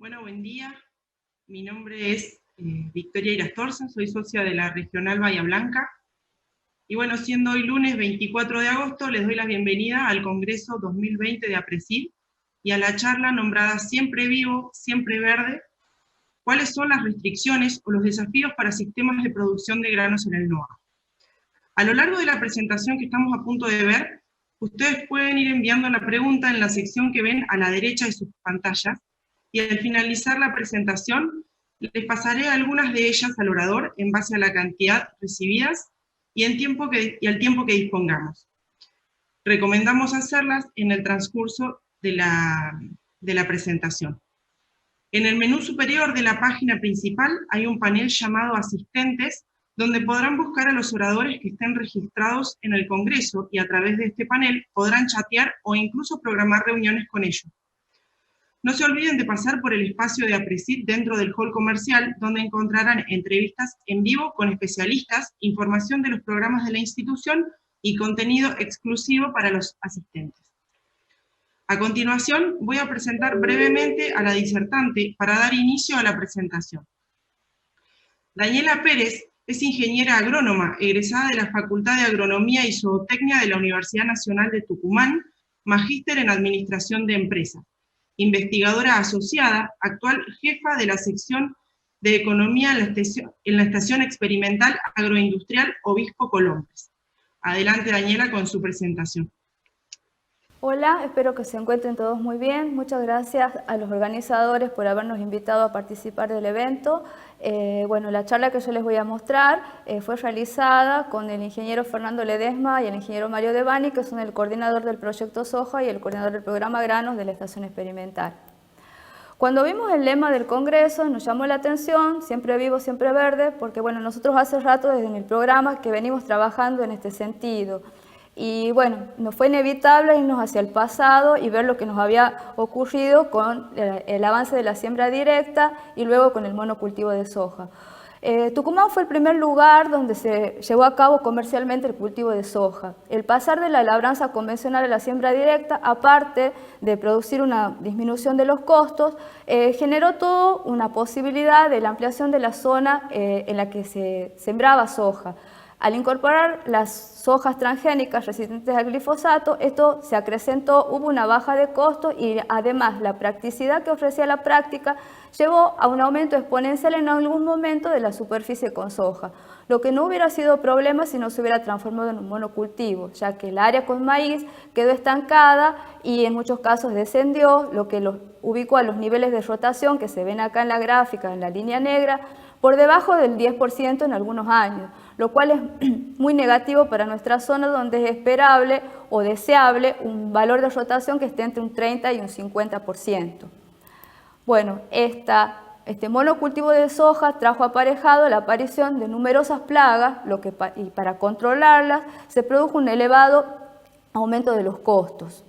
Bueno, buen día. Mi nombre es Victoria Irastorza, soy socia de la Regional Bahía Blanca. Y bueno, siendo hoy lunes 24 de agosto, les doy la bienvenida al Congreso 2020 de APRESID y a la charla nombrada Siempre Vivo, Siempre Verde, ¿cuáles son las restricciones o los desafíos para sistemas de producción de granos en el NOA? A lo largo de la presentación que estamos a punto de ver, ustedes pueden ir enviando la pregunta en la sección que ven a la derecha de sus pantallas, y al finalizar la presentación, les pasaré algunas de ellas al orador en base a la cantidad recibidas y al tiempo que dispongamos. Recomendamos hacerlas en el transcurso de la presentación. En el menú superior de la página principal hay un panel llamado Asistentes, donde podrán buscar a los oradores que estén registrados en el Congreso y a través de este panel podrán chatear o incluso programar reuniones con ellos. No se olviden de pasar por el espacio de APRESID dentro del hall comercial, donde encontrarán entrevistas en vivo con especialistas, información de los programas de la institución y contenido exclusivo para los asistentes. A continuación, voy a presentar brevemente a la disertante para dar inicio a la presentación. Daniela Pérez es ingeniera agrónoma, egresada de la Facultad de Agronomía y Zootecnia de la Universidad Nacional de Tucumán, magíster en Administración de Empresas, investigadora asociada, actual jefa de la sección de Economía en la Estación Experimental Agroindustrial Obispo Colombres. Adelante, Daniela, con su presentación. Hola, espero que se encuentren todos muy bien. Muchas gracias a los organizadores por habernos invitado a participar del evento. Bueno, la charla que yo les voy a mostrar fue realizada con el ingeniero Fernando Ledesma y el ingeniero Mario Devani, que son el coordinador del proyecto Soja y el coordinador del programa Granos de la Estación Experimental. Cuando vimos el lema del Congreso nos llamó la atención, siempre vivo, siempre verde, porque bueno, nosotros hace rato desde el programa que venimos trabajando en este sentido. Y bueno, nos fue inevitable irnos hacia el pasado y ver lo que nos había ocurrido con el avance de la siembra directa y luego con el monocultivo de soja. Tucumán fue el primer lugar donde se llevó a cabo comercialmente el cultivo de soja. El pasar de la labranza convencional a la siembra directa, aparte de producir una disminución de los costos, generó todo una posibilidad de la ampliación de la zona en la que se sembraba soja. Al incorporar las sojas transgénicas resistentes al glifosato, esto se acrecentó, hubo una baja de costos y además la practicidad que ofrecía la práctica llevó a un aumento exponencial en algún momento de la superficie con soja, lo que no hubiera sido problema si no se hubiera transformado en un monocultivo, ya que el área con maíz quedó estancada y en muchos casos descendió, lo que los ubicó a los niveles de rotación que se ven acá en la gráfica, en la línea negra, por debajo del 10% en algunos años, lo cual es muy negativo para nuestra zona donde es esperable o deseable un valor de rotación que esté entre un 30 y un 50%. Bueno, este monocultivo de soja trajo aparejado la aparición de numerosas plagas y para controlarlas se produjo un elevado aumento de los costos.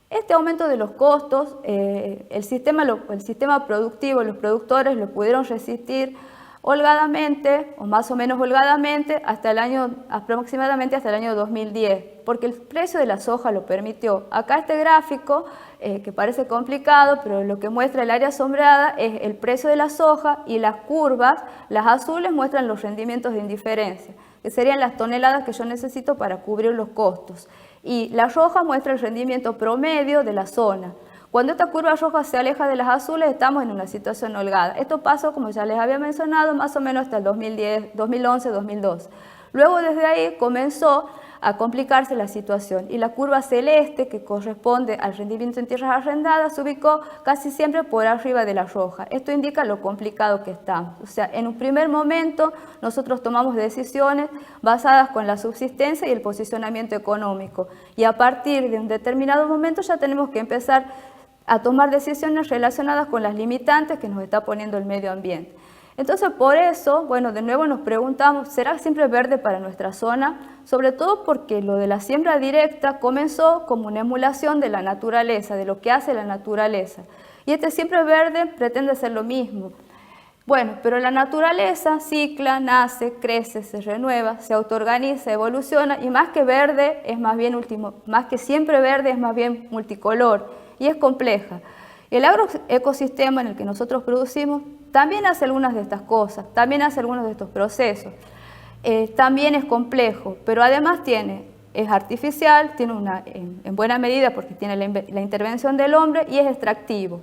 Este aumento de los costos, el sistema productivo, los productores lo pudieron resistir holgadamente, o más o menos holgadamente, aproximadamente hasta el año 2010, porque el precio de la soja lo permitió. Acá este gráfico, que parece complicado, pero lo que muestra el área sombreada es el precio de la soja y las curvas, las azules muestran los rendimientos de indiferencia, que serían las toneladas que yo necesito para cubrir los costos. Y la roja muestra el rendimiento promedio de la zona. Cuando esta curva roja se aleja de las azules, estamos en una situación holgada. Esto pasó, como ya les había mencionado, más o menos hasta el 2010, 2011, 2012. Luego, desde ahí, comenzó a complicarse la situación y la curva celeste, que corresponde al rendimiento en tierras arrendadas, se ubicó casi siempre por arriba de la roja. Esto indica lo complicado que estamos. O sea, en un primer momento nosotros tomamos decisiones basadas con la subsistencia y el posicionamiento económico, y a partir de un determinado momento ya tenemos que empezar a tomar decisiones relacionadas con las limitantes que nos está poniendo el medio ambiente. Entonces, por eso, bueno, de nuevo nos preguntamos, ¿será siempre verde para nuestra zona? Sobre todo porque lo de la siembra directa comenzó como una emulación de la naturaleza, de lo que hace la naturaleza. Y este siempre verde pretende ser lo mismo. Bueno, pero la naturaleza cicla, nace, crece, se renueva, se autoorganiza, evoluciona, y más que verde es más bien más que siempre verde es más bien multicolor y es compleja. El agroecosistema en el que nosotros producimos también hace algunas de estas cosas, también hace algunos de estos procesos. También es complejo, pero además es artificial, tiene en buena medida porque tiene la intervención del hombre y es extractivo.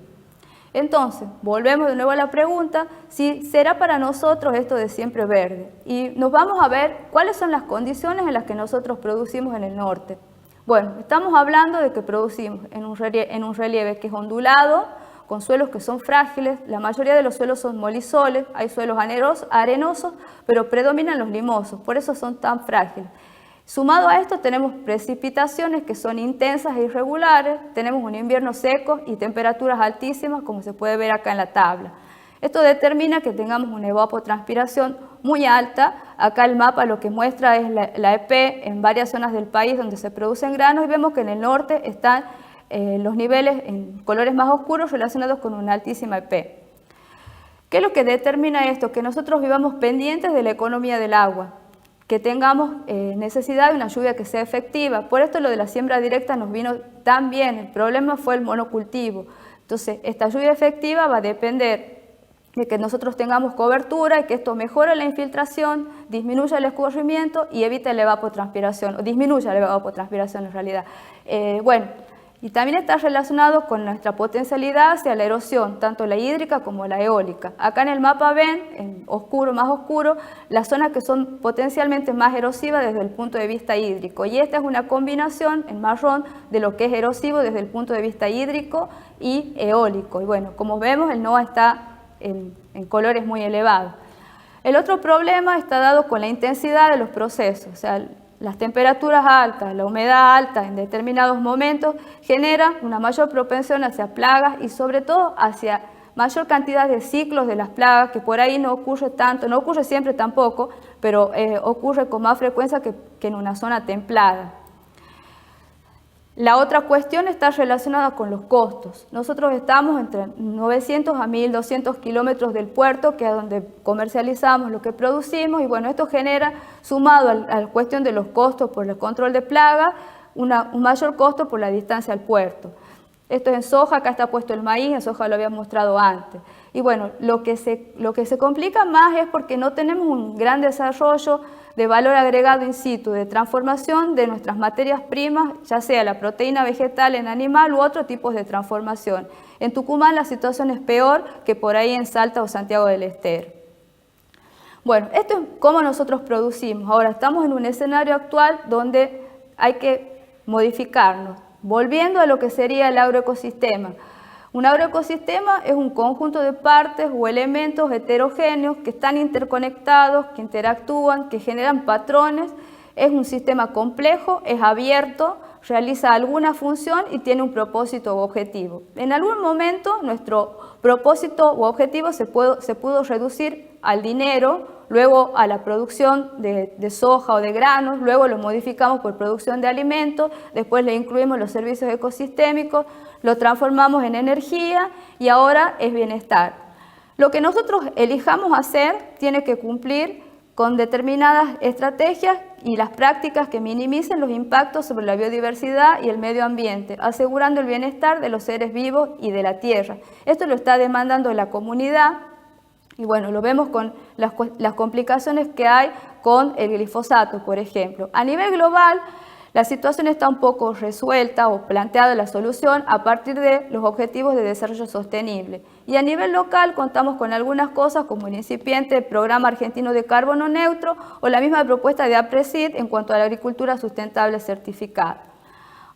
Entonces, volvemos de nuevo a la pregunta, si será para nosotros esto de siempre verde. Y nos vamos a ver cuáles son las condiciones en las que nosotros producimos en el norte. Bueno, estamos hablando de que producimos en un relieve que es ondulado, con suelos que son frágiles, la mayoría de los suelos son molisoles, hay suelos arenosos, pero predominan los limosos, por eso son tan frágiles. Sumado a esto tenemos precipitaciones que son intensas e irregulares, tenemos un invierno seco y temperaturas altísimas, como se puede ver acá en la tabla. Esto determina que tengamos una evapotranspiración muy alta. Acá el mapa lo que muestra es la EP en varias zonas del país donde se producen granos y vemos que en el norte están los niveles en colores más oscuros relacionados con una altísima EP. ¿Qué es lo que determina esto? Que nosotros vivamos pendientes de la economía del agua, que tengamos necesidad de una lluvia que sea efectiva. Por esto lo de la siembra directa nos vino tan bien. El problema fue el monocultivo. Entonces, esta lluvia efectiva va a depender de que nosotros tengamos cobertura y que esto mejore la infiltración, disminuya el escurrimiento y evite la evapotranspiración, o disminuya la evapotranspiración en realidad. Y también está relacionado con nuestra potencialidad hacia la erosión, tanto la hídrica como la eólica. Acá en el mapa ven, en oscuro, más oscuro, las zonas que son potencialmente más erosivas desde el punto de vista hídrico. Y esta es una combinación en marrón de lo que es erosivo desde el punto de vista hídrico y eólico. Y bueno, como vemos, el NOA está en colores muy elevados. El otro problema está dado con la intensidad de los procesos, o sea, las temperaturas altas, la humedad alta en determinados momentos generan una mayor propensión hacia plagas y sobre todo hacia mayor cantidad de ciclos de las plagas, que por ahí no ocurre tanto, no ocurre siempre tampoco, pero ocurre con más frecuencia que en una zona templada. La otra cuestión está relacionada con los costos. Nosotros estamos entre 900 a 1200 kilómetros del puerto, que es donde comercializamos lo que producimos, y bueno, esto genera, sumado a la cuestión de los costos por el control de plagas, un mayor costo por la distancia al puerto. Esto es en soja, acá está puesto el maíz, en soja lo había mostrado antes. Y bueno, lo que se complica más es porque no tenemos un gran desarrollo de valor agregado in situ, de transformación de nuestras materias primas, ya sea la proteína vegetal en animal u otro tipo de transformación. En Tucumán la situación es peor que por ahí en Salta o Santiago del Estero. Bueno, esto es cómo nosotros producimos. Ahora estamos en un escenario actual donde hay que modificarnos, volviendo a lo que sería el agroecosistema. Un agroecosistema es un conjunto de partes o elementos heterogéneos que están interconectados, que interactúan, que generan patrones. Es un sistema complejo, es abierto, realiza alguna función y tiene un propósito u objetivo. En algún momento nuestro propósito u objetivo se pudo reducir al dinero, luego a la producción de soja o de granos, luego lo modificamos por producción de alimentos, después le incluimos los servicios ecosistémicos, lo transformamos en energía y ahora es bienestar. Lo que nosotros elijamos hacer tiene que cumplir con determinadas estrategias y las prácticas que minimicen los impactos sobre la biodiversidad y el medio ambiente, asegurando el bienestar de los seres vivos y de la tierra. Esto lo está demandando la comunidad y bueno, lo vemos con las complicaciones que hay con el glifosato, por ejemplo. A nivel global, la situación está un poco resuelta o planteada la solución a partir de los objetivos de desarrollo sostenible. Y a nivel local contamos con algunas cosas como el incipiente Programa Argentino de Carbono Neutro o la misma propuesta de APRESID en cuanto a la agricultura sustentable certificada.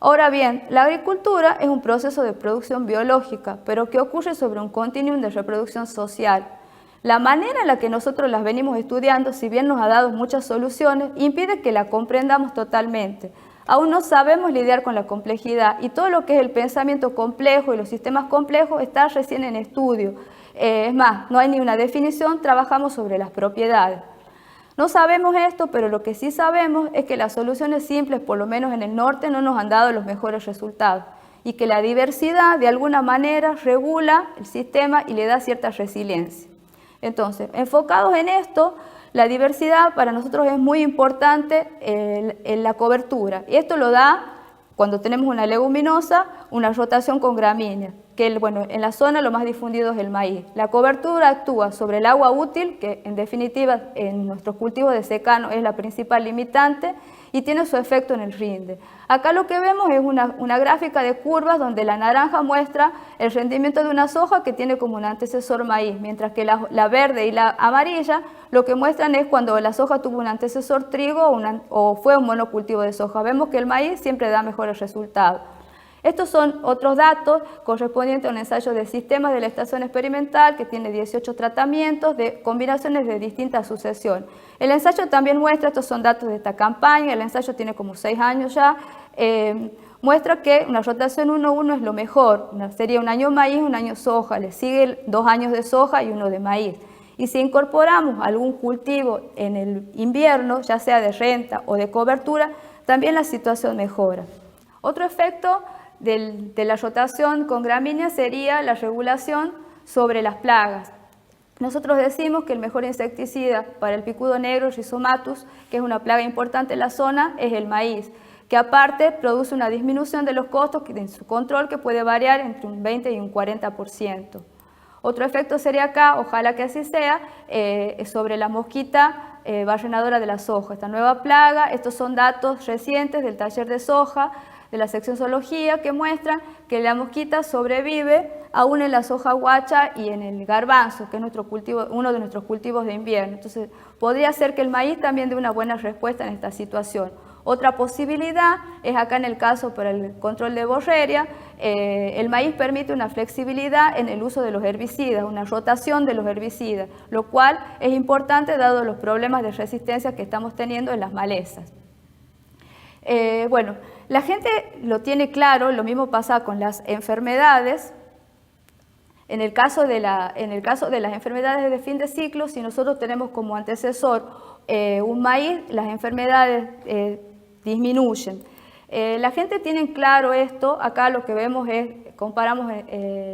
Ahora bien, la agricultura es un proceso de producción biológica, pero que ocurre sobre un continuum de reproducción social. La manera en la que nosotros las venimos estudiando, si bien nos ha dado muchas soluciones, impide que la comprendamos totalmente. Aún no sabemos lidiar con la complejidad y todo lo que es el pensamiento complejo y los sistemas complejos está recién en estudio. Es más, no hay ni una definición, trabajamos sobre las propiedades. No sabemos esto, pero lo que sí sabemos es que las soluciones simples, por lo menos en el norte, no nos han dado los mejores resultados y que la diversidad de alguna manera regula el sistema y le da cierta resiliencia. Entonces, enfocados en esto, la diversidad para nosotros es muy importante en la cobertura. Y esto lo da, cuando tenemos una leguminosa, una rotación con gramíneas, bueno, en la zona lo más difundido es el maíz. La cobertura actúa sobre el agua útil, que en definitiva en nuestros cultivos de secano es la principal limitante, y tiene su efecto en el rinde. Acá lo que vemos es una gráfica de curvas donde la naranja muestra el rendimiento de una soja que tiene como un antecesor maíz, mientras que la verde y la amarilla lo que muestran es cuando la soja tuvo un antecesor trigo o fue un monocultivo de soja. Vemos que el maíz siempre da mejores resultados. Estos son otros datos correspondientes a un ensayo de sistemas de la estación experimental que tiene 18 tratamientos de combinaciones de distintas sucesión. El ensayo también muestra, estos son datos de esta campaña, el ensayo tiene como 6 años ya, muestra que una rotación 1-1 es lo mejor, sería un año maíz, un año soja, le sigue 2 años de soja y 1 de maíz. Y si incorporamos algún cultivo en el invierno, ya sea de renta o de cobertura, también la situación mejora. Otro efecto de la rotación con gramíneas sería la regulación sobre las plagas. Nosotros decimos que el mejor insecticida para el picudo negro, Rhizomatus, que es una plaga importante en la zona, es el maíz, que aparte produce una disminución de los costos en su control que puede variar entre un 20 y un 40%. Otro efecto sería acá, ojalá que así sea, sobre la mosquita barrenadora de la soja. Esta nueva plaga, estos son datos recientes del taller de soja, de la sección zoología, que muestran que la mosquita sobrevive aún en la soja guacha y en el garbanzo, que es uno de nuestros cultivos de invierno. Entonces, podría ser que el maíz también dé una buena respuesta en esta situación. Otra posibilidad es acá en el caso para el control de borreria, el maíz permite una flexibilidad en el uso de los herbicidas, una rotación de los herbicidas, lo cual es importante dado los problemas de resistencia que estamos teniendo en las malezas. Bueno, la gente lo tiene claro, lo mismo pasa con las enfermedades. En el caso de las enfermedades de fin de ciclo, si nosotros tenemos como antecesor un maíz, las enfermedades disminuyen. La gente tiene claro esto, acá lo que vemos es, comparamos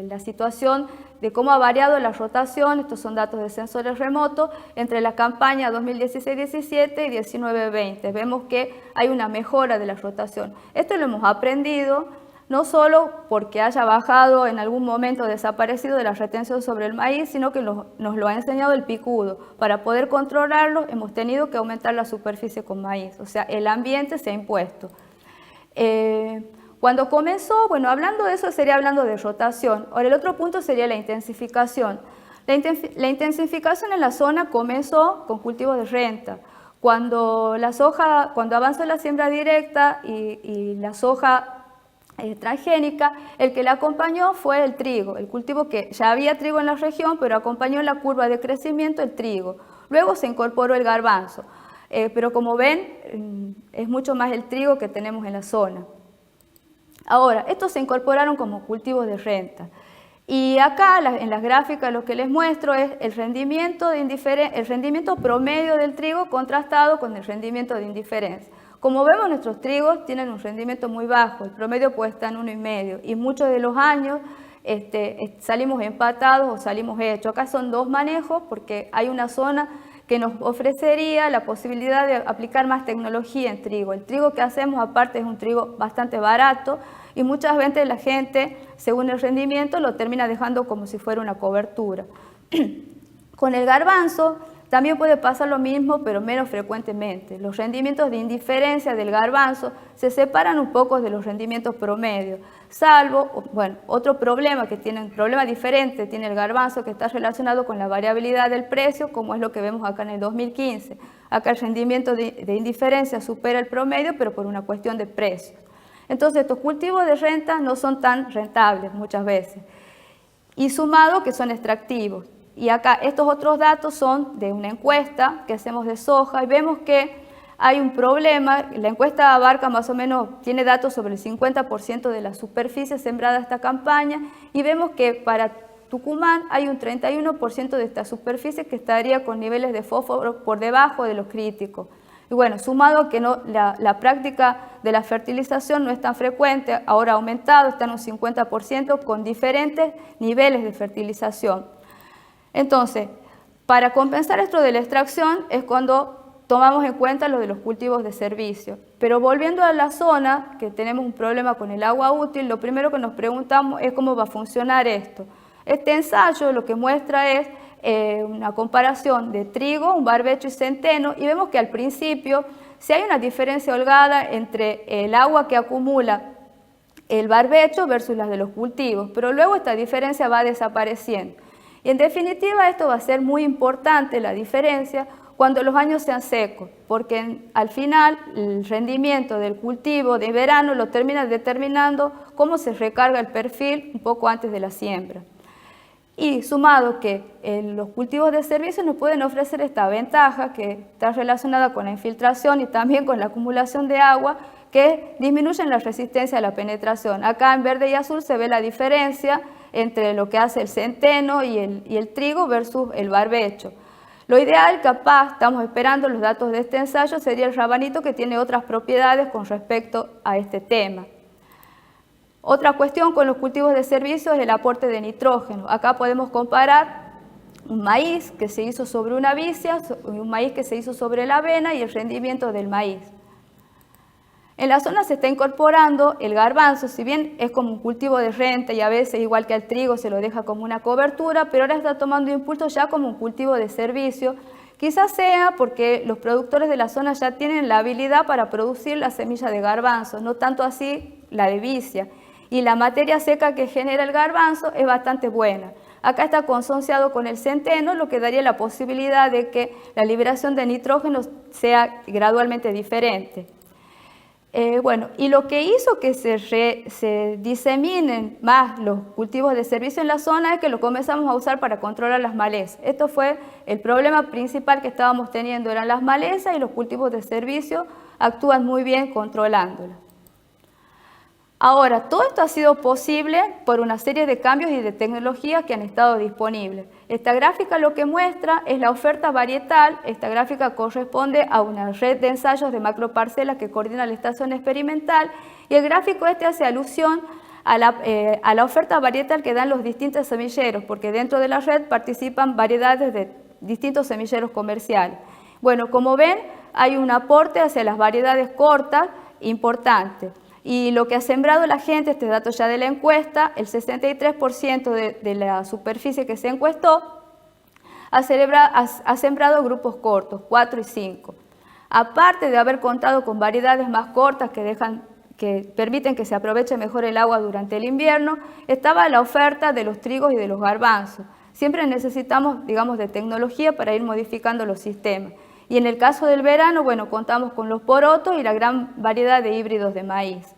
la situación de cómo ha variado la rotación, estos son datos de sensores remotos, entre la campaña 2016-17 y 19-20. Vemos que hay una mejora de la rotación. Esto lo hemos aprendido no solo porque haya bajado en algún momento desaparecido de la retención sobre el maíz, sino que nos lo ha enseñado el picudo. Para poder controlarlo hemos tenido que aumentar la superficie con maíz, o sea, el ambiente se ha impuesto. Cuando comenzó, bueno, hablando de eso sería hablando de rotación. Ahora el otro punto sería la intensificación. La intensificación en la zona comenzó con cultivos de renta. Cuando avanzó la siembra directa y la soja transgénica, el que la acompañó fue el trigo, el cultivo que ya había trigo en la región, pero acompañó en la curva de crecimiento el trigo. Luego se incorporó el garbanzo, pero como ven, es mucho más el trigo que tenemos en la zona. Ahora, estos se incorporaron como cultivos de renta. Y acá en las gráficas lo que les muestro es el rendimiento promedio del trigo contrastado con el rendimiento de indiferencia. Como vemos, nuestros trigos tienen un rendimiento muy bajo, el promedio puede estar en 1,5 y muchos de los años salimos empatados o salimos hechos. Acá son 2 manejos porque hay una zona que nos ofrecería la posibilidad de aplicar más tecnología en trigo. El trigo que hacemos aparte es un trigo bastante barato y muchas veces la gente, según el rendimiento, lo termina dejando como si fuera una cobertura. Con el garbanzo también puede pasar lo mismo, pero menos frecuentemente. Los rendimientos de indiferencia del garbanzo se separan un poco de los rendimientos promedios, salvo, bueno, otro problema diferente tiene el garbanzo que está relacionado con la variabilidad del precio, como es lo que vemos acá en el 2015. Acá el rendimiento de indiferencia supera el promedio, pero por una cuestión de precios. Entonces, estos cultivos de renta no son tan rentables muchas veces, y sumado que son extractivos. Y acá estos otros datos son de una encuesta que hacemos de soja y vemos que hay un problema. La encuesta abarca más o menos, tiene datos sobre el 50% de la superficie sembrada esta campaña y vemos que para Tucumán hay un 31% de esta superficie que estaría con niveles de fósforo por debajo de los críticos. Y bueno, sumado que la práctica de la fertilización no es tan frecuente, ahora ha aumentado, está en un 50% con diferentes niveles de fertilización. Entonces, para compensar esto de la extracción es cuando tomamos en cuenta lo de los cultivos de servicio. Pero volviendo a la zona, que tenemos un problema con el agua útil, lo primero que nos preguntamos es cómo va a funcionar esto. Este ensayo lo que muestra es una comparación de trigo, un barbecho y centeno, y vemos que al principio si hay una diferencia holgada entre el agua que acumula el barbecho versus las de los cultivos, pero luego esta diferencia va desapareciendo. Y en definitiva esto va a ser muy importante, la diferencia, cuando los años sean secos, porque al final el rendimiento del cultivo de verano lo termina determinando cómo se recarga el perfil un poco antes de la siembra. Y sumado que los cultivos de servicio nos pueden ofrecer esta ventaja que está relacionada con la infiltración y también con la acumulación de agua, que disminuyen la resistencia a la penetración. Acá en verde y azul se ve la diferencia entre lo que hace el centeno y el trigo versus el barbecho. Lo ideal, capaz, estamos esperando los datos de este ensayo, sería el rabanito, que tiene otras propiedades con respecto a este tema. Otra cuestión con los cultivos de servicio es el aporte de nitrógeno. Acá podemos comparar un maíz que se hizo sobre una vicia, un maíz que se hizo sobre la avena y el rendimiento del maíz. En la zona se está incorporando el garbanzo, si bien es como un cultivo de renta y a veces igual que al trigo se lo deja como una cobertura, pero ahora está tomando impulso ya como un cultivo de servicio. Quizás sea porque los productores de la zona ya tienen la habilidad para producir la semilla de garbanzo, no tanto así la de vicia. Y la materia seca que genera el garbanzo es bastante buena. Acá está consorciado con el centeno, lo que daría la posibilidad de que la liberación de nitrógeno sea gradualmente diferente. Y lo que hizo que se diseminen más los cultivos de servicio en la zona es que lo comenzamos a usar para controlar las malezas. Esto fue el problema principal que estábamos teniendo, eran las malezas, y los cultivos de servicio actúan muy bien controlándolas. Ahora, todo esto ha sido posible por una serie de cambios y de tecnologías que han estado disponibles. Esta gráfica lo que muestra es la oferta varietal. Esta gráfica corresponde a una red de ensayos de macroparcelas que coordina la estación experimental, y el gráfico este hace alusión a la oferta varietal que dan los distintos semilleros, porque dentro de la red participan variedades de distintos semilleros comerciales. Bueno, como ven, hay un aporte hacia las variedades cortas importante. Y lo que ha sembrado la gente, este dato ya de la encuesta, el 63% de la superficie que se encuestó ha sembrado grupos cortos, 4 y 5. Aparte de haber contado con variedades más cortas que permiten que se aproveche mejor el agua durante el invierno, estaba la oferta de los trigos y de los garbanzos. Siempre necesitamos, digamos, de tecnología para ir modificando los sistemas. Y en el caso del verano, bueno, contamos con los porotos y la gran variedad de híbridos de maíz.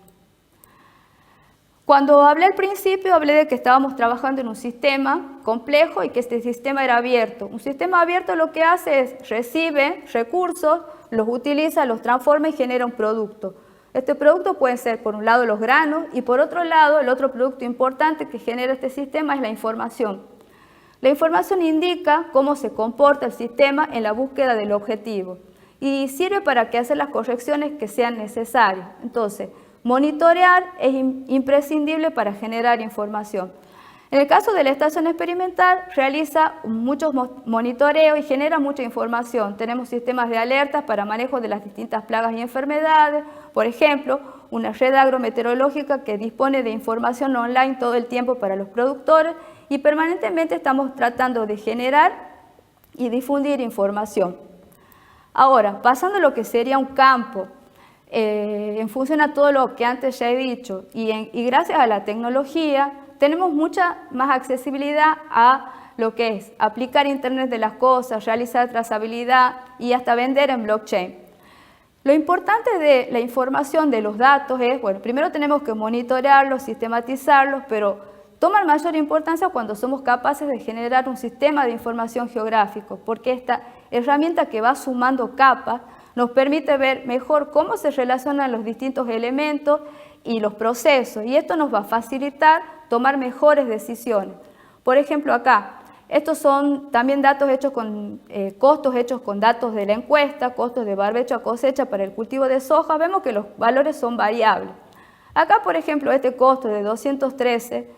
Cuando hablé al principio, hablé de que estábamos trabajando en un sistema complejo y que este sistema era abierto. Un sistema abierto lo que hace es recibe recursos, los utiliza, los transforma y genera un producto. Este producto puede ser, por un lado, los granos, y por otro lado, el otro producto importante que genera este sistema es la información. La información indica cómo se comporta el sistema en la búsqueda del objetivo y sirve para hacer las correcciones que sean necesarias. Entonces, monitorear es imprescindible para generar información. En el caso de la estación experimental, realiza muchos monitoreos y genera mucha información. Tenemos sistemas de alertas para manejo de las distintas plagas y enfermedades. Por ejemplo, una red agrometeorológica que dispone de información online todo el tiempo para los productores, y permanentemente estamos tratando de generar y difundir información. Ahora, pasando a lo que sería un campo, en función a todo lo que antes ya he dicho, y gracias a la tecnología, tenemos mucha más accesibilidad a lo que es aplicar Internet de las cosas, realizar trazabilidad y hasta vender en blockchain. Lo importante de la información de los datos es, bueno, primero tenemos que monitorearlos, sistematizarlos, pero toman mayor importancia cuando somos capaces de generar un sistema de información geográfico, porque esta herramienta que va sumando capas nos permite ver mejor cómo se relacionan los distintos elementos y los procesos, y esto nos va a facilitar tomar mejores decisiones. Por ejemplo, acá, estos son también datos hechos con costos hechos con datos de la encuesta, costos de barbecho a cosecha para el cultivo de soja. Vemos que los valores son variables. Acá, por ejemplo, este costo de 213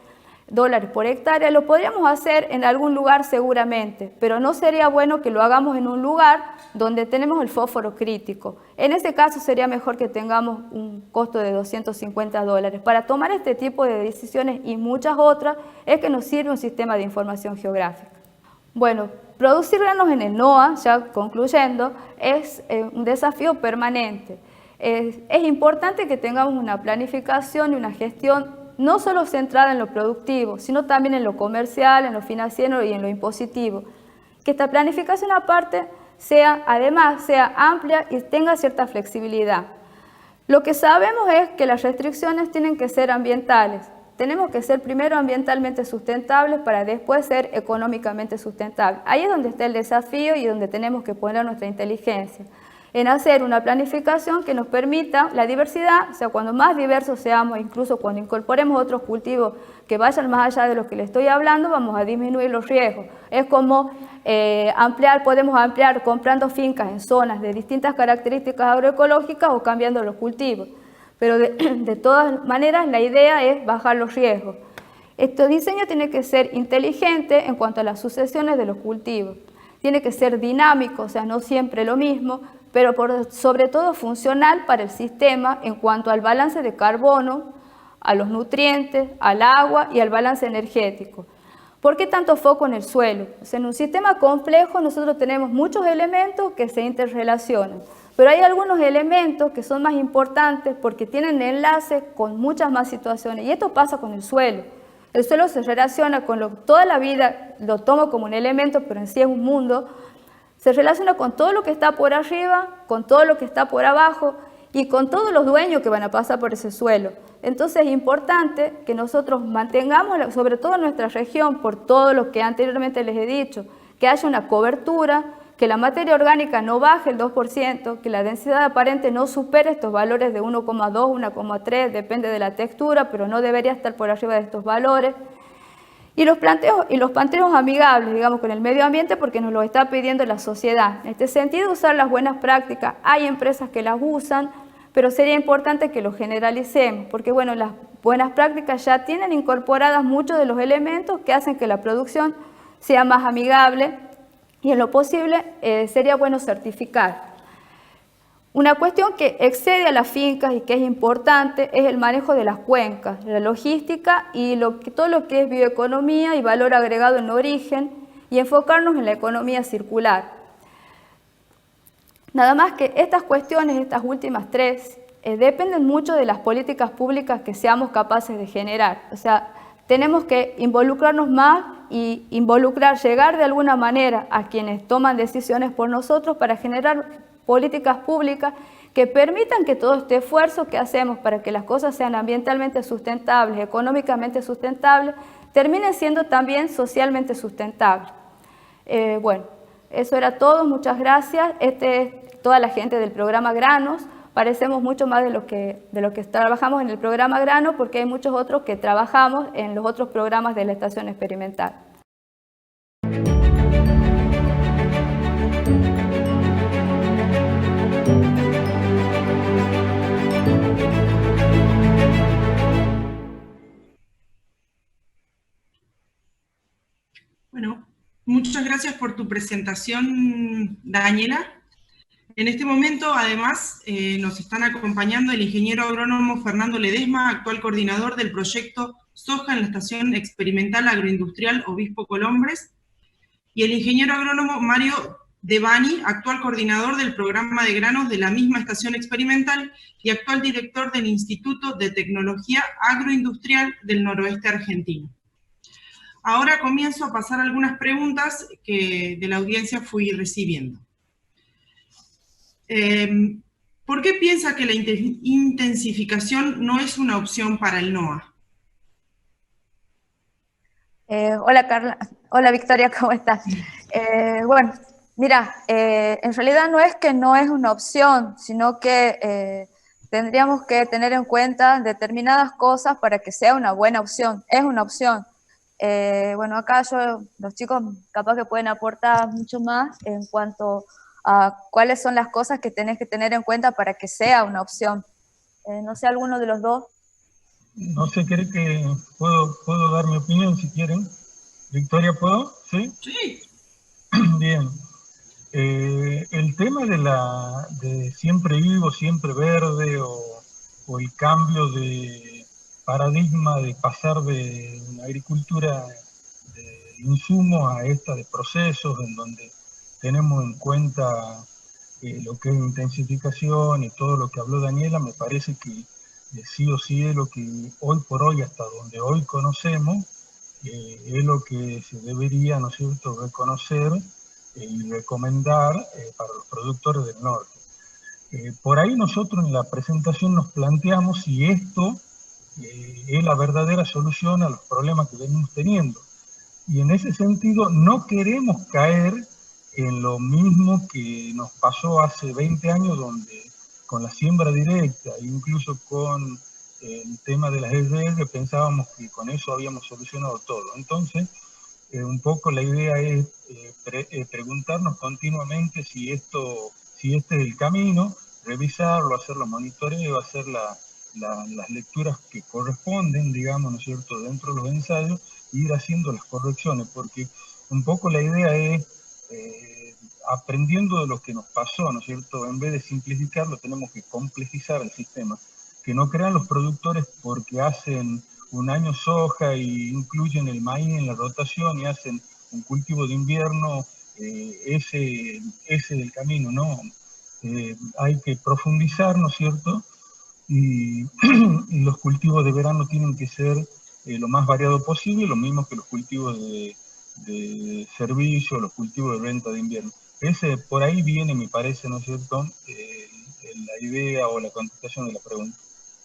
dólares por hectárea, lo podríamos hacer en algún lugar seguramente, pero no sería bueno que lo hagamos en un lugar donde tenemos el fósforo crítico. En ese caso sería mejor que tengamos un costo de 250 dólares. Para tomar este tipo de decisiones y muchas otras es que nos sirve un sistema de información geográfica. Bueno, producir granos en el NOA, ya concluyendo, es un desafío permanente. Es importante que tengamos una planificación y una gestión no solo centrada en lo productivo, sino también en lo comercial, en lo financiero y en lo impositivo. Que esta planificación aparte además sea amplia y tenga cierta flexibilidad. Lo que sabemos es que las restricciones tienen que ser ambientales. Tenemos que ser primero ambientalmente sustentables para después ser económicamente sustentables. Ahí es donde está el desafío y donde tenemos que poner nuestra inteligencia, en hacer una planificación que nos permita la diversidad, o sea, cuando más diversos seamos, incluso cuando incorporemos otros cultivos que vayan más allá de lo que le estoy hablando, vamos a disminuir los riesgos. Es como podemos ampliar comprando fincas en zonas de distintas características agroecológicas o cambiando los cultivos. Pero de todas maneras la idea es bajar los riesgos. Este diseño tiene que ser inteligente en cuanto a las sucesiones de los cultivos. Tiene que ser dinámico, o sea, no siempre lo mismo, pero sobre todo funcional para el sistema en cuanto al balance de carbono, a los nutrientes, al agua y al balance energético. ¿Por qué tanto foco en el suelo? O sea, en un sistema complejo nosotros tenemos muchos elementos que se interrelacionan, pero hay algunos elementos que son más importantes porque tienen enlace con muchas más situaciones, y esto pasa con el suelo. El suelo se relaciona con toda la vida, lo tomo como un elemento, pero en sí es un mundo. Se relaciona con todo lo que está por arriba, con todo lo que está por abajo y con todos los dueños que van a pasar por ese suelo. Entonces es importante que nosotros mantengamos, sobre todo en nuestra región, por todo lo que anteriormente les he dicho, que haya una cobertura, que la materia orgánica no baje el 2%, que la densidad aparente no supere estos valores de 1,2, 1,3, depende de la textura, pero no debería estar por arriba de estos valores. Y los planteos amigables, digamos, con el medio ambiente, porque nos lo está pidiendo la sociedad. En este sentido, usar las buenas prácticas. Hay empresas que las usan, pero sería importante que lo generalicemos, porque bueno, las buenas prácticas ya tienen incorporadas muchos de los elementos que hacen que la producción sea más amigable, y en lo posible sería bueno certificar. Una cuestión que excede a las fincas y que es importante es el manejo de las cuencas, la logística y todo lo que es bioeconomía y valor agregado en origen, y enfocarnos en la economía circular. Nada más que estas cuestiones, estas últimas tres, dependen mucho de las políticas públicas que seamos capaces de generar. O sea, tenemos que involucrarnos más y llegar de alguna manera a quienes toman decisiones por nosotros para generar políticas públicas que permitan que todo este esfuerzo que hacemos para que las cosas sean ambientalmente sustentables, económicamente sustentables, terminen siendo también socialmente sustentables. Bueno, eso era todo, muchas gracias. Es toda la gente del programa Granos. Parecemos mucho más de lo que trabajamos en el programa Grano, porque hay muchos otros que trabajamos en los otros programas de la estación experimental. Bueno, muchas gracias por tu presentación, Daniela. En este momento, además, nos están acompañando el ingeniero agrónomo Fernando Ledesma, actual coordinador del proyecto Soja en la Estación Experimental Agroindustrial Obispo Colombres, y el ingeniero agrónomo Mario Devani, actual coordinador del programa de granos de la misma estación experimental y actual director del Instituto de Tecnología Agroindustrial del Noroeste Argentino. Ahora comienzo a pasar algunas preguntas que de la audiencia fui recibiendo. ¿Por qué piensa que la intensificación no es una opción para el NOA? Hola Carla, hola Victoria, ¿cómo estás? Bueno, mira, en realidad no es que no es una opción, sino que tendríamos que tener en cuenta determinadas cosas para que sea una buena opción. Es una opción. Bueno, acá los chicos capaz que pueden aportar mucho más en cuanto a cuáles son las cosas que tenés que tener en cuenta para que sea una opción. No sé, alguno de los dos. No sé, ¿cree que puedo dar mi opinión si quieren? Victoria, ¿puedo? ¿Sí? Sí. Bien. El tema de siempre vivo, siempre verde, o el cambio de paradigma de pasar de una agricultura de insumos a esta de procesos, en donde tenemos en cuenta lo que es intensificación y todo lo que habló Daniela, me parece que sí o sí es lo que hoy por hoy, hasta donde hoy conocemos, es lo que se debería, ¿no es cierto?, reconocer y recomendar para los productores del norte. Por ahí nosotros en la presentación nos planteamos si esto es la verdadera solución a los problemas que venimos teniendo. Y en ese sentido no queremos caer en lo mismo que nos pasó hace 20 años, donde con la siembra directa, incluso con el tema de las EDR, pensábamos que con eso habíamos solucionado todo. Entonces, un poco la idea es preguntarnos continuamente si este es el camino, revisarlo, hacer los monitoreos, hacer las lecturas que corresponden, digamos, ¿no es cierto?, dentro de los ensayos, e ir haciendo las correcciones, porque un poco la idea es, aprendiendo de lo que nos pasó, ¿no es cierto?, en vez de simplificarlo, tenemos que complejizar el sistema, que no crean los productores porque hacen un año soja y incluyen el maíz en la rotación y hacen un cultivo de invierno, ese es el camino, ¿no? Hay que profundizar, ¿no es cierto? Y, y los cultivos de verano tienen que ser lo más variado posible, lo mismo que los cultivos de servicio, los cultivos de venta de invierno. Por ahí viene, me parece, ¿no es cierto?, la idea o la contestación de la pregunta.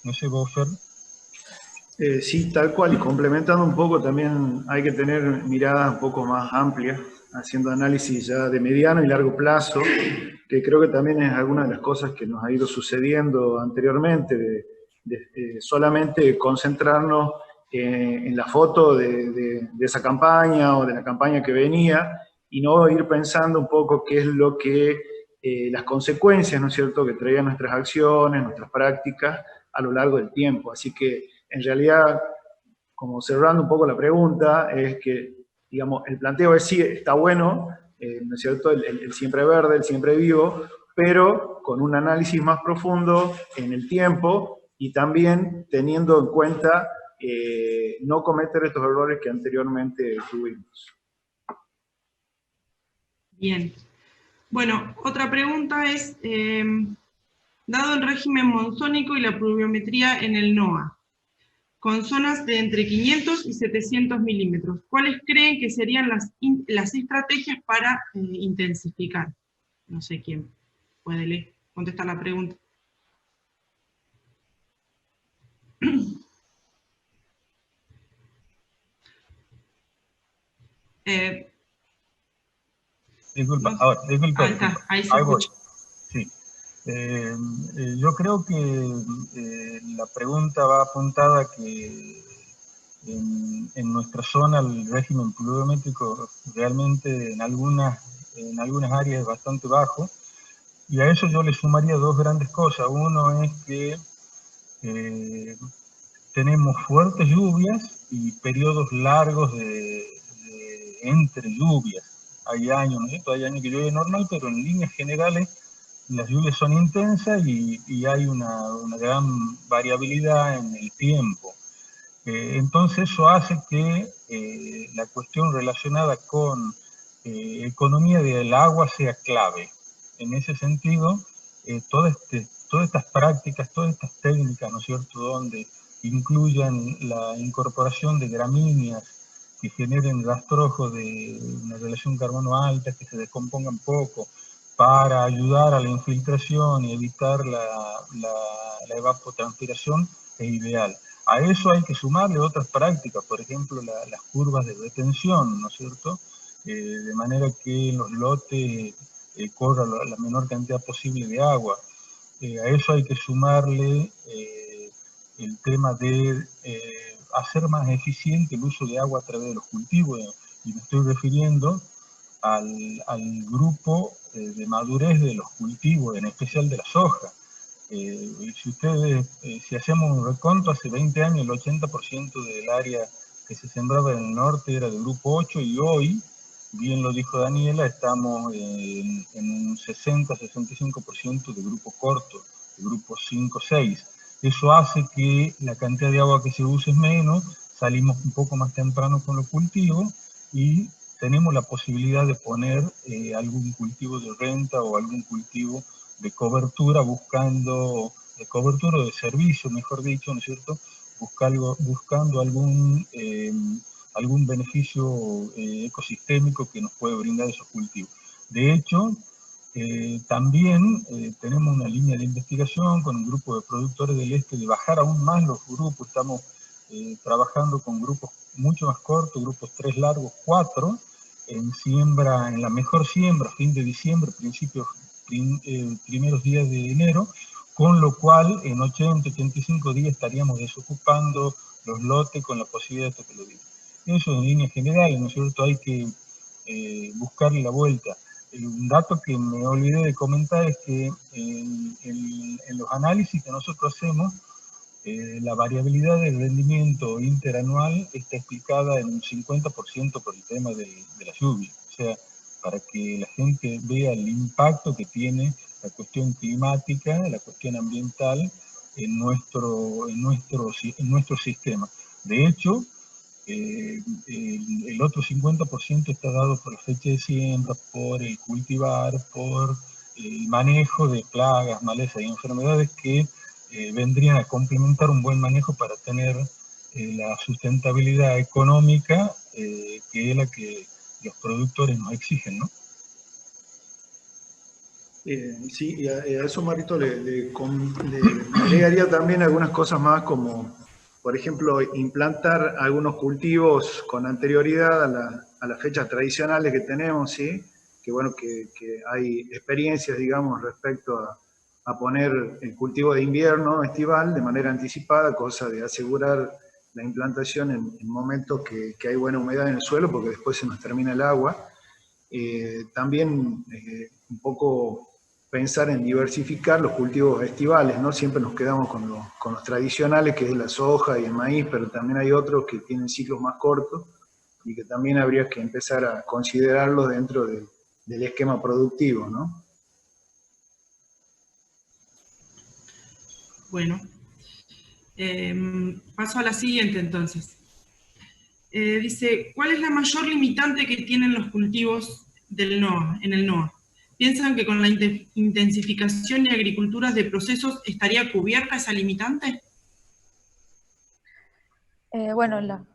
No sé, vos, Fer. Sí, tal cual, y complementando un poco, también hay que tener miradas un poco más amplias, haciendo análisis ya de mediano y largo plazo, que creo que también es alguna de las cosas que nos ha ido sucediendo anteriormente, de solamente concentrarnos en la foto de esa campaña o de la campaña que venía, y no ir pensando un poco qué es lo que, las consecuencias, ¿no es cierto?, que traían nuestras acciones, nuestras prácticas a lo largo del tiempo. Así que, en realidad, como cerrando un poco la pregunta, es que, digamos, el planteo es sí, está bueno, ¿no es cierto?, el siempre verde, el siempre vivo, pero con un análisis más profundo en el tiempo y también teniendo en cuenta no cometer estos errores que anteriormente tuvimos. Bien. Bueno, otra pregunta es, dado el régimen monzónico y la pluviometría en el NOA, con zonas de entre 500 y 700 milímetros, ¿cuáles creen que serían las estrategias para intensificar? No sé quién puede contestar la pregunta. Disculpa, No, ahora, disculpa, ahí disculpa. está, ahí se Ahí voy. escucha. Sí. Yo creo que la pregunta va apuntada a que en nuestra zona el régimen pluviométrico realmente en algunas áreas es bastante bajo, y a eso yo le sumaría dos grandes cosas. Uno es que tenemos fuertes lluvias y periodos largos de entre lluvias. Hay años, ¿no es cierto?, hay años que llueve normal, pero en líneas generales las lluvias son intensas y hay una gran variabilidad en el tiempo. Entonces eso hace que la cuestión relacionada con economía del agua sea clave. En ese sentido, todas estas prácticas, todas estas técnicas, ¿no es cierto?, donde incluyan la incorporación de gramíneas que generen rastrojos de una relación carbono alta, que se descompongan poco, para ayudar a la infiltración y evitar la evapotranspiración, es ideal. A eso hay que sumarle otras prácticas, por ejemplo, las curvas de retención, ¿no es cierto?, de manera que en los lotes corra la menor cantidad posible de agua. A eso hay que sumarle el tema de hacer más eficiente el uso de agua a través de los cultivos, y me estoy refiriendo al grupo de madurez de los cultivos, en especial de la soja. Si ustedes, si hacemos un reconto, hace 20 años el 80% del área que se sembraba en el norte era de grupo 8 y hoy, bien lo dijo Daniela, estamos en un 60-65% de grupo corto, de grupo 5-6. Eso hace que la cantidad de agua que se use es menos, salimos un poco más temprano con los cultivos y tenemos la posibilidad de poner algún cultivo de renta o algún cultivo de cobertura, buscando, de cobertura o de servicio, mejor dicho, ¿no es cierto?, buscando algún beneficio ecosistémico que nos puede brindar esos cultivos. De hecho, también tenemos una línea de investigación con un grupo de productores del este de bajar aún más los grupos. Estamos trabajando con grupos mucho más cortos, grupos 3 largos, 4, en siembra, en la mejor siembra, fin de diciembre, primeros días de enero, con lo cual en 80-85 días estaríamos desocupando los lotes con la posibilidad de que lo diga. Eso en líneas generales, ¿no es cierto? Hay que buscarle la vuelta. Un dato que me olvidé de comentar es que en los análisis que nosotros hacemos, la variabilidad del rendimiento interanual está explicada en un 50% por el tema de la lluvia. O sea, para que la gente vea el impacto que tiene la cuestión climática, la cuestión ambiental en nuestro sistema. De hecho, el otro 50% está dado por la fecha de siembra, por el cultivar, por el manejo de plagas, malezas y enfermedades que vendrían a complementar un buen manejo para tener la sustentabilidad económica que es la que los productores nos exigen, ¿no? Sí, y a eso, Marito, le agregaría también algunas cosas más, como, por ejemplo, implantar algunos cultivos con anterioridad a las fechas tradicionales que tenemos, ¿sí? Que bueno, que hay experiencias, digamos, respecto a poner el cultivo de invierno estival de manera anticipada, cosa de asegurar la implantación en momentos que hay buena humedad en el suelo, porque después se nos termina el agua. También un poco pensar en diversificar los cultivos estivales, ¿no? Siempre nos quedamos con los tradicionales, que es la soja y el maíz, pero también hay otros que tienen ciclos más cortos y que también habría que empezar a considerarlos dentro del esquema productivo, ¿no? Bueno, paso a la siguiente entonces. Dice, ¿cuál es la mayor limitante que tienen los cultivos del NOA, en el NOA? ¿Piensan que con la intensificación y agriculturas de procesos estaría cubierta esa limitante? Bueno,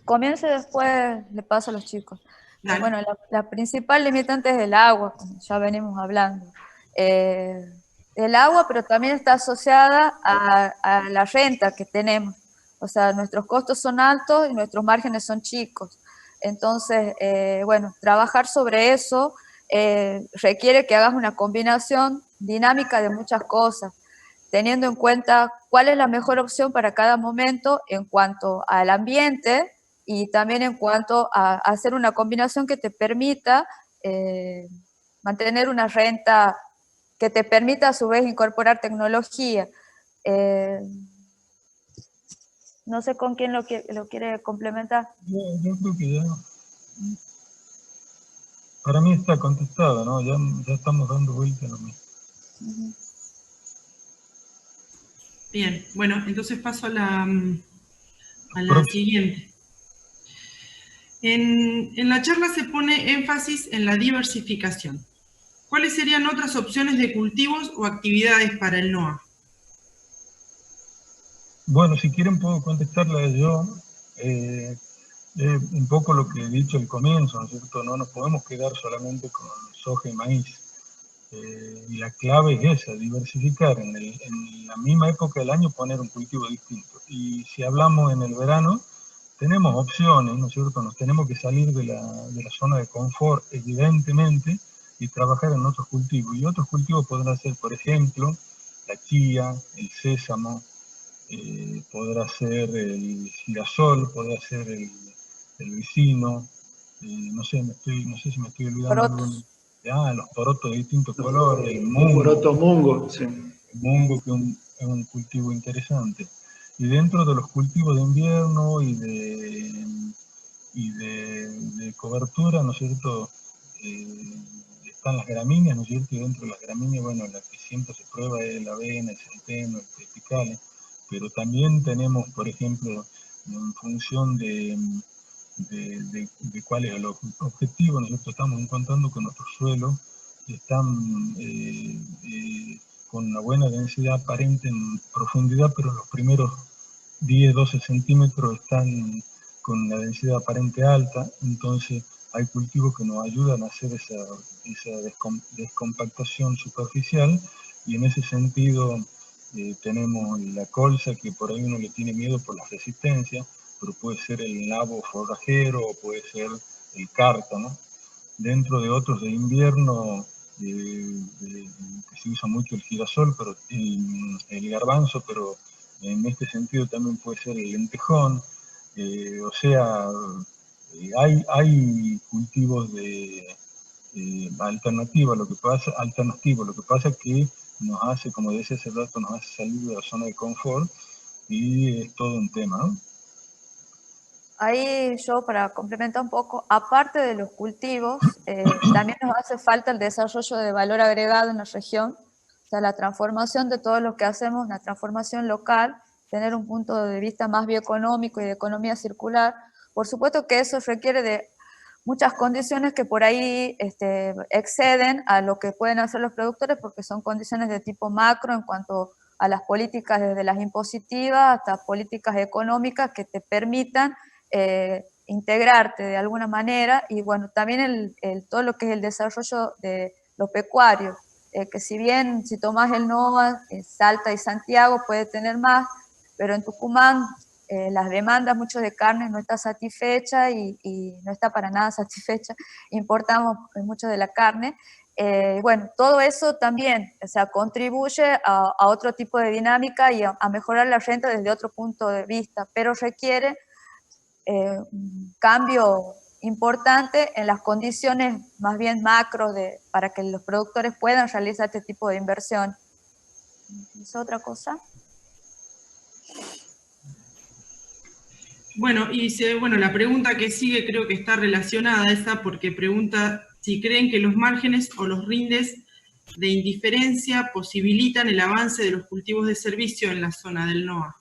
comienzo y después le paso a los chicos. Bueno, la principal limitante es el agua, como ya venimos hablando. El agua, pero también está asociada a la renta que tenemos. O sea, nuestros costos son altos y nuestros márgenes son chicos. Entonces, bueno, trabajar sobre eso requiere que hagas una combinación dinámica de muchas cosas, teniendo en cuenta cuál es la mejor opción para cada momento en cuanto al ambiente y también en cuanto a hacer una combinación que te permita mantener una renta que te permita a su vez incorporar tecnología. No sé con quién lo quiere complementar. Yo creo que ya, para mí está contestado, ¿no? Ya estamos dando vuelta a lo mismo. Uh-huh. Bien, bueno, entonces paso a la siguiente. En la charla se pone énfasis en la diversificación. ¿Cuáles serían otras opciones de cultivos o actividades para el NOA? Bueno, si quieren puedo contestarla yo. Un poco lo que he dicho al comienzo, ¿no es cierto? No nos podemos quedar solamente con soja y maíz. Y la clave es esa, diversificar. En la misma época del año poner un cultivo distinto. Y si hablamos en el verano, tenemos opciones, ¿no es cierto? Nos tenemos que salir de la zona de confort, evidentemente, y trabajar en otros cultivos. Y otros cultivos podrán ser, por ejemplo, la chía, el sésamo, podrá ser el girasol, podrá ser el vecino, no sé si me estoy olvidando. los porotos de distintos colores, el mungo. Poroto mungo, sí. El mungo, que es un cultivo interesante. Y dentro de los cultivos de invierno y de cobertura, ¿no es cierto?, están las gramíneas, ¿no es cierto?, y dentro de las gramíneas, bueno, la que siempre se prueba es la avena, el centeno, el tropicales, pero también tenemos, por ejemplo, en función de cuál es el objetivo, nosotros estamos encontrando que nuestros suelos están con una buena densidad aparente en profundidad, pero los primeros 10-12 centímetros están con una densidad aparente alta, entonces hay cultivos que nos ayudan a hacer esa descompactación superficial, y en ese sentido tenemos la colza, que por ahí uno le tiene miedo por la resistencia, pero puede ser el nabo forrajero o puede ser el carta, ¿no? Dentro de otros de invierno, que se usa mucho el girasol, pero el garbanzo, pero en este sentido también puede ser el lentejón. O sea, hay cultivos alternativos, lo que pasa es que nos hace, como decía hace rato, nos hace salir de la zona de confort, y es todo un tema, ¿no? Ahí yo, para complementar un poco, aparte de los cultivos, también nos hace falta el desarrollo de valor agregado en la región, o sea, la transformación de todo lo que hacemos, una transformación local, tener un punto de vista más bioeconómico y de economía circular. Por supuesto que eso requiere de muchas condiciones que por ahí exceden a lo que pueden hacer los productores, porque son condiciones de tipo macro en cuanto a las políticas, desde las impositivas hasta políticas económicas que te permitan integrarte de alguna manera, y bueno, también todo lo que es el desarrollo de lo pecuario, que si bien si tomás el NOA, Salta y Santiago puede tener más, pero en Tucumán las demandas mucho de carne no está satisfecha y no está para nada satisfecha, importamos mucho de la carne. Bueno, todo eso también, o sea, contribuye a otro tipo de dinámica y a mejorar la renta desde otro punto de vista, pero requiere un cambio importante en las condiciones más bien macro para que los productores puedan realizar este tipo de inversión. ¿Es otra cosa? Bueno, bueno, la pregunta que sigue creo que está relacionada a esa, porque pregunta si creen que los márgenes o los rindes de indiferencia posibilitan el avance de los cultivos de servicio en la zona del NOA.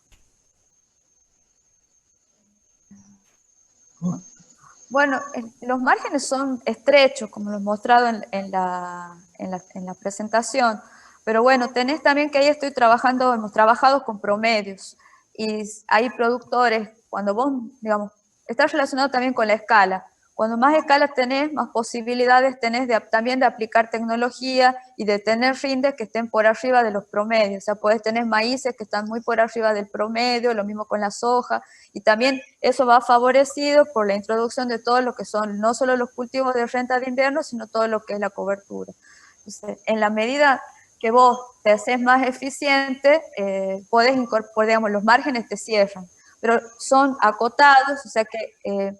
Bueno, los márgenes son estrechos, como lo he mostrado en la presentación, pero bueno, tenés también que ahí hemos trabajado con promedios, y hay productores, cuando vos, digamos, estás relacionado también con la escala. Cuando más escala tenés, más posibilidades tenés también de aplicar tecnología y de tener rindes que estén por arriba de los promedios. O sea, podés tener maíces que están muy por arriba del promedio, lo mismo con la soja, y también eso va favorecido por la introducción de todo lo que son no solo los cultivos de renta de invierno, sino todo lo que es la cobertura. Entonces, en la medida que vos te haces más eficiente, podés incorporar, digamos, los márgenes te cierran, pero son acotados, o sea que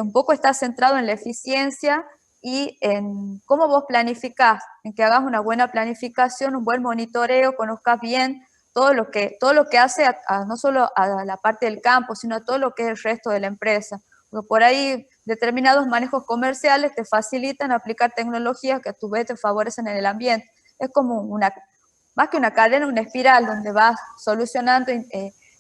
un poco está centrado en la eficiencia y en cómo vos planificás, en que hagas una buena planificación, un buen monitoreo, conozcas bien todo lo que hace no solo a la parte del campo, sino a todo lo que es el resto de la empresa. Porque por ahí determinados manejos comerciales te facilitan aplicar tecnologías que a tu vez te favorecen en el ambiente. Es como más que una cadena, una espiral donde vas solucionando,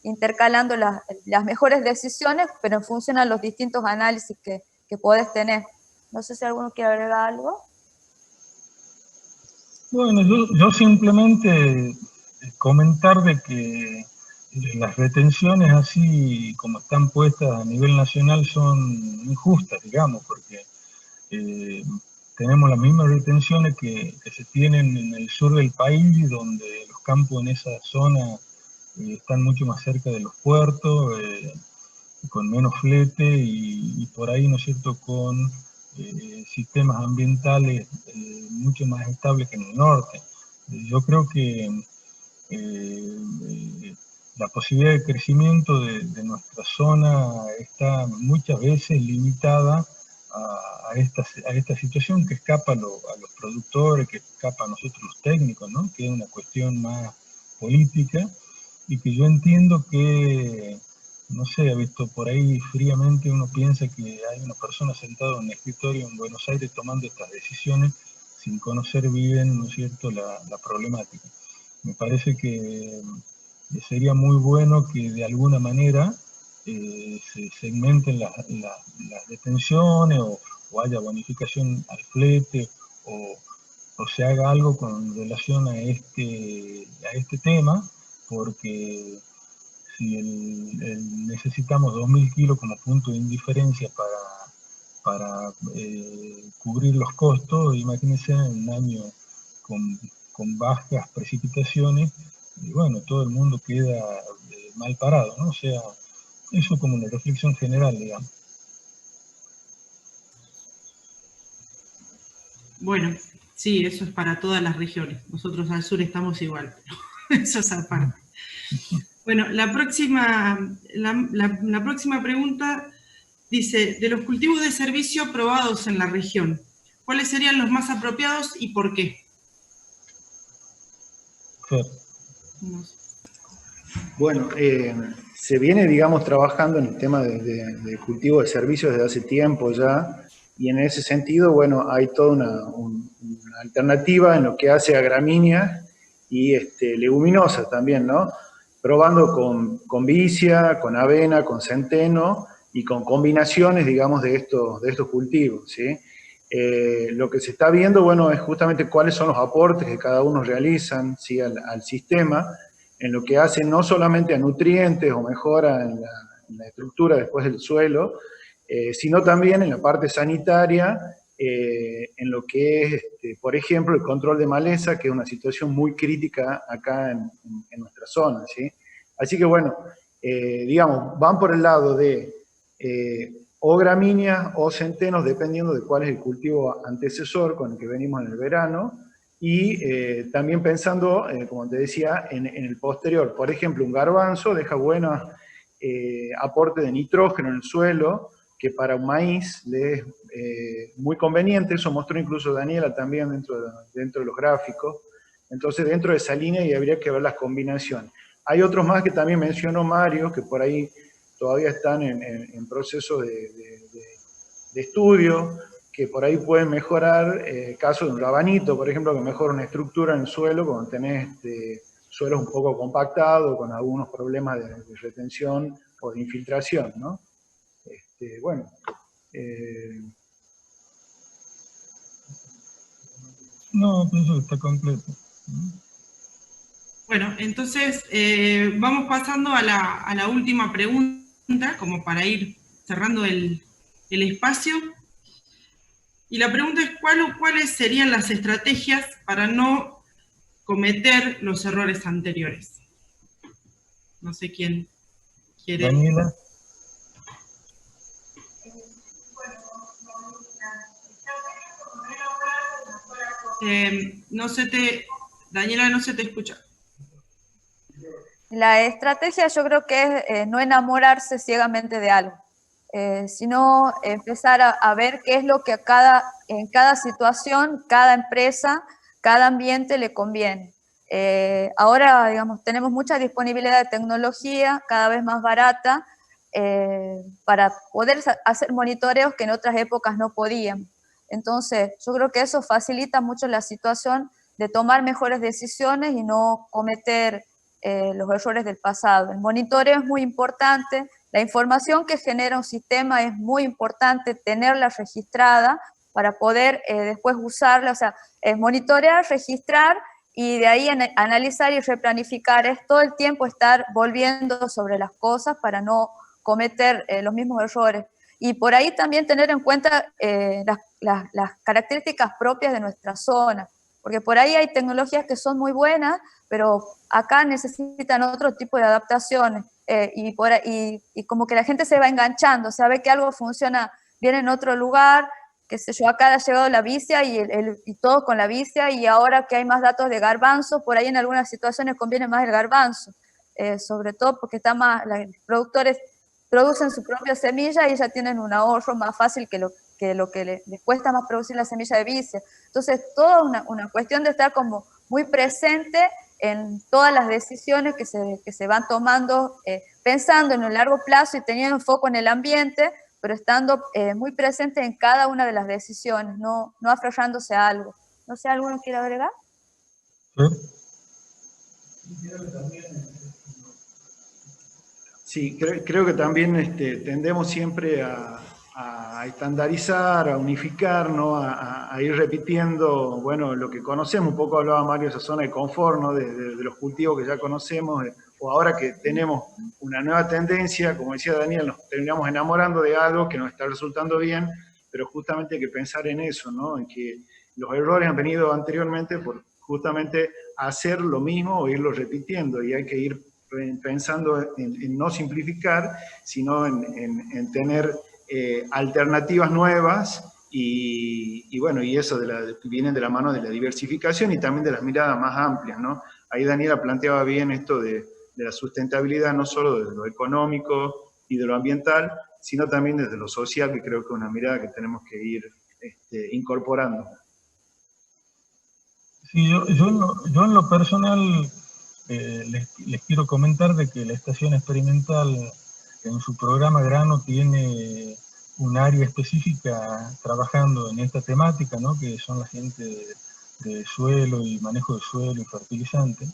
intercalando las mejores decisiones, pero en función a los distintos análisis que podés tener. No sé si alguno quiere agregar algo. Bueno, yo simplemente comentar de que las retenciones así como están puestas a nivel nacional son injustas, digamos, porque tenemos las mismas retenciones que se tienen en el sur del país, donde los campos en esa zona están mucho más cerca de los puertos, con menos flete y por ahí, ¿no es cierto?, con sistemas ambientales mucho más estables que en el norte. Yo creo que la posibilidad de crecimiento de nuestra zona está muchas veces limitada a esta situación que escapa a los productores, que escapa a nosotros los técnicos, ¿no? Que es una cuestión más política, y que yo entiendo que, no sé, ha visto por ahí fríamente, uno piensa que hay una persona sentada en un escritorio en Buenos Aires tomando estas decisiones sin conocer bien, ¿no es cierto?, la problemática. Me parece que sería muy bueno que de alguna manera se segmenten las detenciones o haya bonificación al flete o se haga algo con relación a este tema, porque si necesitamos 2.000 kilos como punto de indiferencia para cubrir los costos, imagínense en un año con bajas precipitaciones, y bueno, todo el mundo queda mal parado, ¿no? O sea, eso como una reflexión general, digamos. Bueno, sí, eso es para todas las regiones. Nosotros al sur estamos igual, pero eso es aparte. Bueno, la próxima pregunta dice, de los cultivos de servicio probados en la región, ¿cuáles serían los más apropiados y por qué? Sí. Bueno, se viene, digamos, trabajando en el tema de cultivo de servicios desde hace tiempo ya, y en ese sentido, bueno, hay toda una alternativa en lo que hace a gramíneas y leguminosas también, ¿no? Probando con vicia, con avena, con centeno y con combinaciones, digamos, de estos cultivos, ¿sí? Lo que se está viendo, bueno, es justamente cuáles son los aportes que cada uno realizan, ¿sí?, al sistema, en lo que hace no solamente a nutrientes o mejora en la estructura después del suelo, sino también en la parte sanitaria, en lo que es, por ejemplo, el control de maleza, que es una situación muy crítica acá en nuestra zona, ¿sí? Así que bueno, digamos, van por el lado de o gramíneas o centenos, dependiendo de cuál es el cultivo antecesor con el que venimos en el verano, y también pensando, como te decía, en el posterior. Por ejemplo, un garbanzo deja buenos aportes de nitrógeno en el suelo, que para un maíz le es muy conveniente. Eso mostró incluso Daniela también dentro de los gráficos. Entonces, dentro de esa línea y habría que ver las combinaciones. Hay otros más que también mencionó Mario, que por ahí todavía están en proceso de estudio, que por ahí pueden mejorar, caso de un rabanito, por ejemplo, que mejora una estructura en el suelo cuando tenés suelos un poco compactados, con algunos problemas de retención o de infiltración, ¿no? Bueno. No, pienso que está completo. Bueno, entonces vamos pasando a la última pregunta, como para ir cerrando el espacio. Y la pregunta es, ¿cuáles serían las estrategias para no cometer los errores anteriores? No sé quién quiere. Daniela. Daniela, no se te escucha. La estrategia yo creo que es no enamorarse ciegamente de algo, sino empezar a ver qué es lo que en cada situación, cada empresa, cada ambiente le conviene. Ahora, digamos, tenemos mucha disponibilidad de tecnología, cada vez más barata, para poder hacer monitoreos que en otras épocas no podían. Entonces, yo creo que eso facilita mucho la situación de tomar mejores decisiones y no cometer los errores del pasado. El monitoreo es muy importante, la información que genera un sistema es muy importante tenerla registrada para poder después usarla, o sea, es monitorear, registrar y de ahí analizar y replanificar, es todo el tiempo estar volviendo sobre las cosas para no cometer los mismos errores. Y por ahí también tener en cuenta las características propias de nuestra zona, porque por ahí hay tecnologías que son muy buenas, pero acá necesitan otro tipo de adaptaciones, y como que la gente se va enganchando, sabe que algo funciona bien en otro lugar, qué sé yo, acá ha llegado la vicia y todo con la vicia, y ahora que hay más datos de garbanzo, por ahí en algunas situaciones conviene más el garbanzo, sobre todo porque los productores producen su propia semilla y ya tienen un ahorro más fácil que que lo que les cuesta más producir la semilla de vicia. Entonces, toda una cuestión de estar como muy presente en todas las decisiones que se van tomando, pensando en el largo plazo y teniendo foco en el ambiente, pero estando muy presente en cada una de las decisiones, no aferrándose a algo. No sé, ¿alguno quiere agregar? Sí, creo que también tendemos siempre a estandarizar, a unificar, ¿no? A ir repitiendo, bueno, lo que conocemos. Un poco hablaba Mario, esa zona de confort, ¿no? De los cultivos que ya conocemos, o ahora que tenemos una nueva tendencia, como decía Daniel, nos terminamos enamorando de algo que nos está resultando bien, pero justamente hay que pensar en eso, ¿no? En que los errores han venido anteriormente por justamente hacer lo mismo o irlo repitiendo, y hay que ir pensando en no simplificar, sino en tener alternativas nuevas, y bueno, y eso viene de la mano de la diversificación y también de las miradas más amplias, ¿no? Ahí Daniela planteaba bien esto de la sustentabilidad, no solo desde lo económico y de lo ambiental, sino también desde lo social, que creo que es una mirada que tenemos que ir incorporando. Sí, yo en lo personal les quiero comentar de que la estación experimental en su programa Grano tiene un área específica trabajando en esta temática, ¿no? Que son la gente de suelo y manejo de suelo y fertilizante.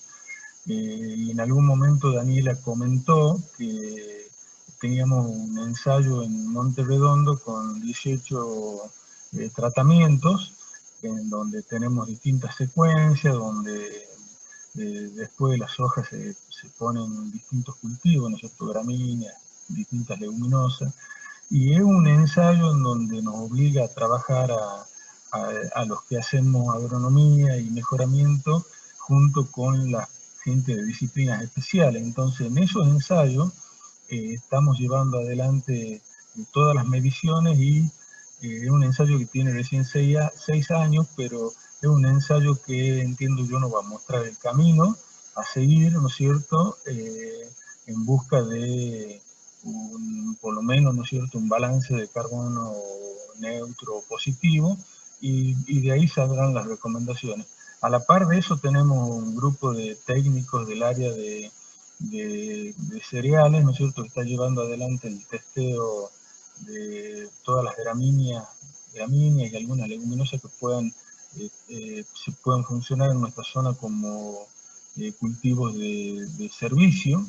Y en algún momento Daniela comentó que teníamos un ensayo en Monte Redondo con 18 tratamientos, en donde tenemos distintas secuencias, donde después de las hojas se ponen distintos cultivos, ¿no es cierto?, gramíneas, distintas leguminosas, y es un ensayo en donde nos obliga a trabajar a los que hacemos agronomía y mejoramiento junto con la gente de disciplinas especiales. Entonces, en esos ensayos estamos llevando adelante todas las mediciones, y es un ensayo que tiene recién 6 años, pero es un ensayo que entiendo yo nos va a mostrar el camino a seguir, ¿no es cierto?, en busca de por lo menos, ¿no es cierto?, un balance de carbono neutro positivo, y de ahí saldrán las recomendaciones. A la par de eso tenemos un grupo de técnicos del área de cereales, ¿no es cierto?, que está llevando adelante el testeo de todas las gramíneas y algunas leguminosas que se puedan funcionar en nuestra zona como cultivos de servicio.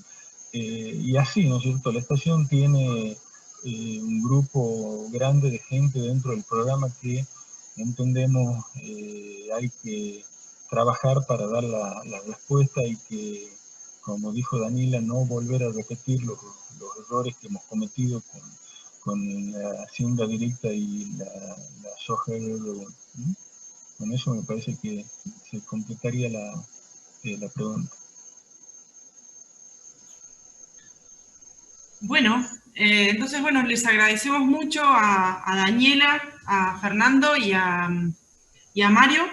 Y así, ¿no es cierto?, la estación tiene un grupo grande de gente dentro del programa que entendemos hay que trabajar para dar la respuesta, y que, como dijo Daniela, no volver a repetir los errores que hemos cometido con la siembra directa y la soja. Con eso me parece que se completaría la pregunta. Bueno, entonces, bueno, les agradecemos mucho a Daniela, a Fernando y a Mario,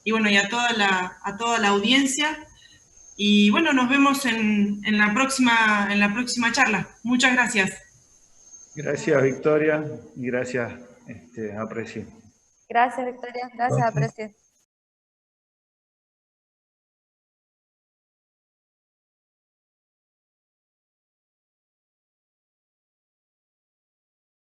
y bueno, y a toda la audiencia. Y bueno, nos vemos en la próxima charla. Muchas gracias. Gracias, Victoria, y gracias, Apreci. Gracias, Victoria. Gracias, Apreci.